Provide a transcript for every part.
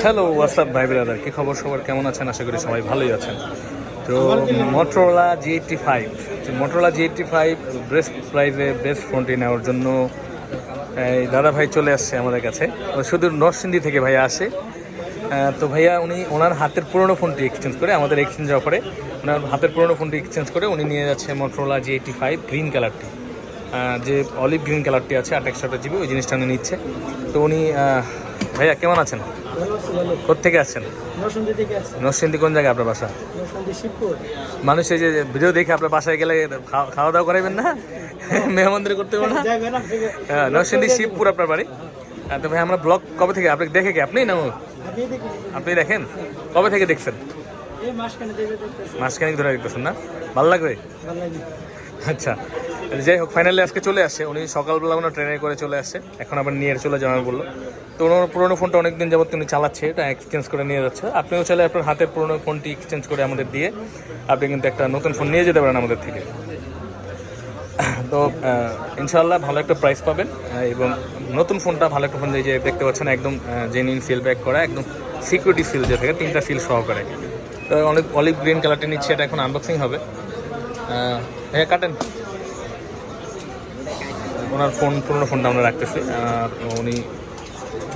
Hello WhatsApp ভাই brother, কী খবর? সবার কেমন আছেন? আশা করি সবাই ভালোই আছেন। তো Motorola G85, Motorola G85 best প্রাইসে বেস্ট ফোনটি নেওয়ার জন্য এই দাদা ভাই চলে আসছে আমাদের কাছে। ও শুধু নরসিংদী থেকে ভাইয়া আসে। তো ভাইয়া উনি ওনার হাতের পুরনো ফোনটি এক্সচেঞ্জ করে, আমাদের এক্সচেঞ্জ অফারে ওনার হাতের পুরনো ফোনটি এক্সচেঞ্জ করে উনি নিয়ে যাচ্ছে মোটরোলা G85 গ্রিন কালারটি, যে অলিভ গ্রিন কালারটি আছে 28GB, ওই জিনিসটা উনি নিচ্ছে। তো উনি ভাইয়া কেমন আছেন? কোথেকে আসছেন? নরসিংদী। কোন জায়গায় আপনার বাসা? মানুষ এই যে ভিডিও দেখে আপনার বাসায় গেলে খাওয়া দাওয়া করাইবেন না? মেহমানদারি করতে হবে না? হ্যাঁ, নরসিংদী শিবপুর আপনার বাড়ি। তো ভাই আমরা ব্লগ কবে থেকে আপনি দেখে কি আপনি না আপনি দেখেন? কবে থেকে দেখছেন? মাসখানিক ধরে দেখতেছেন না? ভালো লাগবে? আচ্ছা, যাই হোক, ফাইনালি আজকে চলে আসছে। উনি সকালবেলা ওনার ট্রেনে করে চলে আসছে, এখন আবার নিয়ে চলে যাওয়ার বললো। তো ওনার পুরোনো ফোনটা অনেকদিন যাবত উনি চালাচ্ছে, এটা এক্সচেঞ্জ করে নিয়ে যাচ্ছে। আপনিও চাইলে আপনার হাতের পুরোনো ফোনটি এক্সচেঞ্জ করে আমাদের দিয়ে আপনি কিন্তু একটা নতুন ফোন নিয়ে যেতে পারেন আমাদের থেকে। তো ইনশাআল্লাহ ভালো একটা প্রাইস পাবেন, এবং নতুন ফোনটা ভালো একটা ফোন, যে দেখতে পাচ্ছেন একদম জেনুইন সিল ব্যাক করা, একদম সিকিউরিটি সিল যে থাকে 3টা সিল সহকারে। তো অনেক অলিভ গ্রিন কালারটি নিচ্ছে, এটা এখন আনবক্সিং হবে। হ্যাঁ কাটেন। ওনার পুরোনো ফোনটা আমরা রাখতেছি। উনি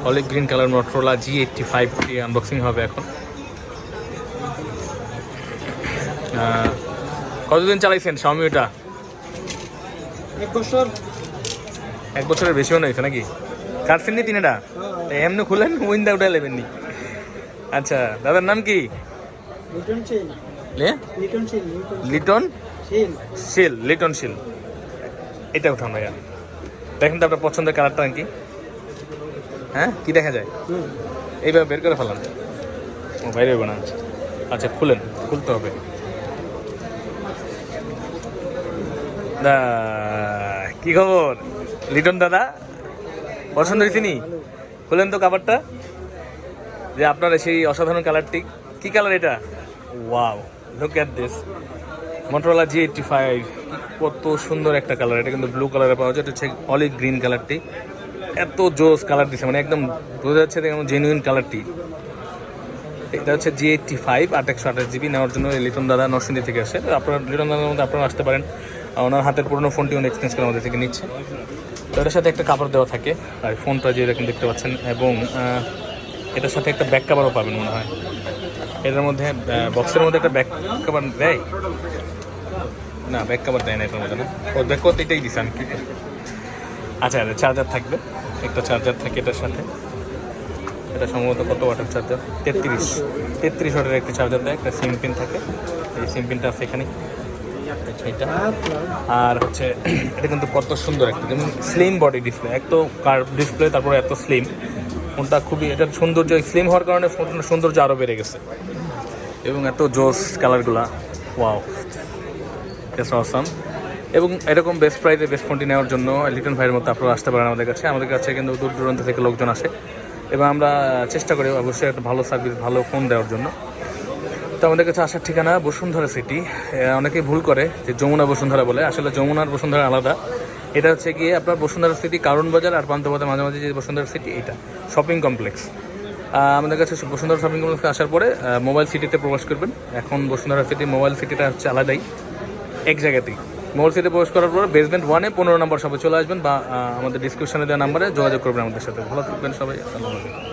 অলিভ গ্রিন কালার মোটরোলা G85টি আনবক্সিং হবে এখন। কতদিন চালাইছেন Xiaomi ওটা? 1 বছর। 1 বছরের বেশিও নয়েছে নাকি? কাটছেন নি তিনটা? এমনি খুলেন, উইন্ডা উঠে নেবেন নি? আচ্ছা, দাদার নাম কি? লিটন শিল। এটা উঠান ভাইয়া, দেখেন তো আপনার পছন্দের কালারটা কি? হ্যাঁ, কি দেখা যায়? এইভাবে বের করে ফেলান, ও বাইরে হইব না। আচ্ছা, খুলতে হবে। কি খবর লিটন দাদা? পছন্দ হয়েছে নি? খুলেন তো কাভারটা, যে আপনার সেই অসাধারণ কালারটি। কি কালার এটা? Wow, look at this Motorola G85। কত সুন্দর একটা কালার! এটা কিন্তু ব্লু কালারে পাওয়া যায়, এটা হচ্ছে অলিভ গ্রিন কালারটি। এত জোস কালার দিচ্ছে, মানে একদম বোঝা যাচ্ছে একদম জেনুইন কালারটি। এটা হচ্ছে G85 28GB নেওয়ার জন্য লিটন দাদা নরসিংদী থেকে আসে। আপনার লিটন দাদার মধ্যে আপনারা আসতে পারেন। ওনার হাতের পুরোনো ফোনটি উনি এক্সচেঞ্জ করে আমাদের থেকে নিচ্ছে। তো এটার সাথে একটা কাভার দেওয়া থাকে, আর ফোনটা যে এরকম দেখতে পাচ্ছেন, এবং এটার সাথে একটা ব্যাক কাভারও পাবেন মনে হয়। এটার মধ্যে বক্সের মধ্যে একটা ব্যাক কাভার দেয় না? ব্যাক কাভার দেয় না এটার মধ্যে, না? ও ব্যাক কভার এটাই দিচ্ছে আমি কি। আচ্ছা, চার্জার থাকবে, একটা চার্জার থাকে এটার সাথে। এটা সম্ভবত কত ওয়াটের চার্জার? 33 ওয়াটের একটা চার্জার দেয়। একটা সিম পিন থাকে, এই সিম পিনটা আছে এখানে, এটা। আর হচ্ছে এটা কিন্তু কত সুন্দর একটা, যেমন স্লিম বডি ডিসপ্লে, এক তো কার্ভ ডিসপ্লে, তারপরে এত স্লিম ফোনটা। খুবই এটার সৌন্দর্য, স্লিম হওয়ার কারণে ফোনটার সৌন্দর্য আরও বেড়ে গেছে, এবং এত জোস কালারগুলা, ওয়াও, জাস্ট অসাম। এবং এরকম বেস্ট প্রাইসে বেস্ট ফোনটি নেওয়ার জন্য লিটন ভাইয়ের মতো আপনারা আসতে পারেন আমাদের কাছে। আমাদের কাছে কিন্তু দূর দূরান্ত থেকে লোকজন আসে, এবং আমরা চেষ্টা করি অবশ্যই একটা ভালো সার্ভিস, ভালো ফোন দেওয়ার জন্য। তো আমাদের কাছে আসার ঠিকানা বসুন্ধরা সিটি। অনেকেই ভুল করে যে যমুনা বসুন্ধরা বলে, আসলে যমুনার বসুন্ধরা আলাদা। এটা হচ্ছে গিয়ে আপনার বসুন্ধরা সিটি, কারণ বাজার আর পান্থপথের মাঝামাঝি যে বসুন্ধরা সিটি, এটা শপিং কমপ্লেক্স। আমাদের কাছে বসুন্ধরা শপিং কমপ্লেক্সে আসার পরে মোবাইল সিটিতে প্রবেশ করবেন। এখন বসুন্ধরা সিটি মোবাইল সিটিটা হচ্ছে আলাদাই, এক জায়গাতেই। মোবাইল সিটিতে প্রবেশ করার পরে বেসমেন্ট 1-এ 15 নম্বর সবাই চলে আসবেন, বা আমাদের ডিসক্রিপশনে দেওয়া নাম্বারে যোগাযোগ করবেন আমাদের সাথে। ভালো থাকবেন সবাই, আসসালামু আলাইকুম।